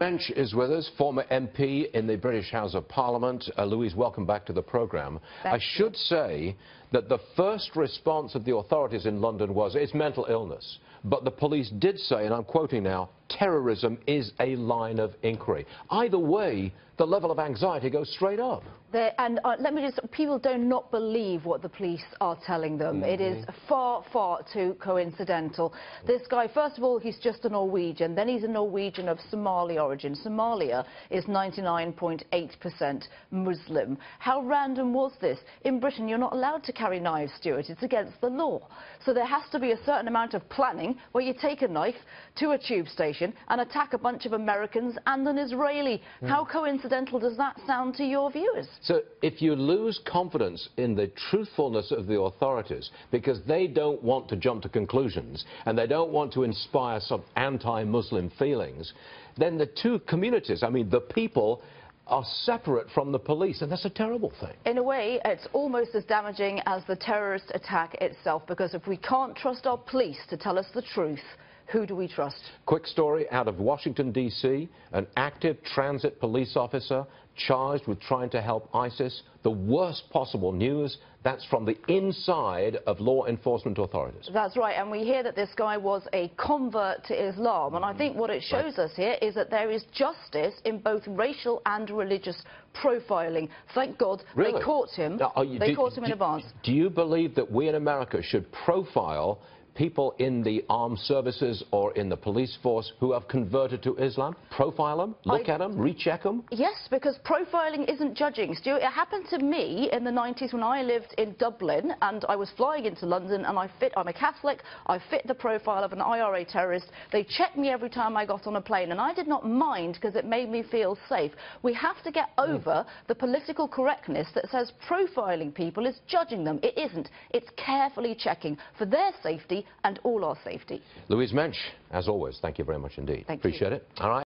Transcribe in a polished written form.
Mensch is with us, former MP in the British House of Parliament. Louise, welcome back to the programme. I should say that the first response of the authorities in London was it's mental illness. But the police did say, and I'm quoting now, terrorism is a line of inquiry. Either way, the level of anxiety goes straight up. Let me just, people do not believe what the police are telling them. It is far, far too coincidental. This guy, first of all, he's just a Norwegian. Then he's a Norwegian of Somali origin. Somalia is 99.8% Muslim. How random was this? In Britain, you're not allowed to carry knives, Stuart. It's against the law. So there has to be a certain amount of planning where you take a knife to a tube station and attack a bunch of Americans and an Israeli. How coincidental does that sound to your viewers? So if you lose confidence in the truthfulness of the authorities because they don't want to jump to conclusions and they don't want to inspire some anti-Muslim feelings, then the two communities, I mean the people, are separate from the police, and that's a terrible thing. In a way, it's almost as damaging as the terrorist attack itself, because if we can't trust our police to tell us the truth, who do we trust? Quick story out of Washington, D.C. An active transit police officer charged with trying to help ISIS. The worst possible news, that's from the inside of law enforcement authorities. That's right, and we hear that this guy was a convert to Islam, and I think what it shows us here is that there is justice in both racial and religious profiling. Thank God they caught him. They caught him in advance. Do you believe that we in America should profile people in the armed services or in the police force who have converted to Islam? Profile them, look at them, recheck them? Yes, because profiling isn't judging, Stuart. It happened to me in the 90s when I lived in Dublin and I was flying into London, and I'm a Catholic, I fit the profile of an IRA terrorist. They checked me every time I got on a plane, and I did not mind because it made me feel safe. We have to get over the political correctness that says profiling people is judging them. It isn't. It's carefully checking for their safety and all our safety. Louise Mensch, as always, thank you very much indeed. Appreciate it. All right.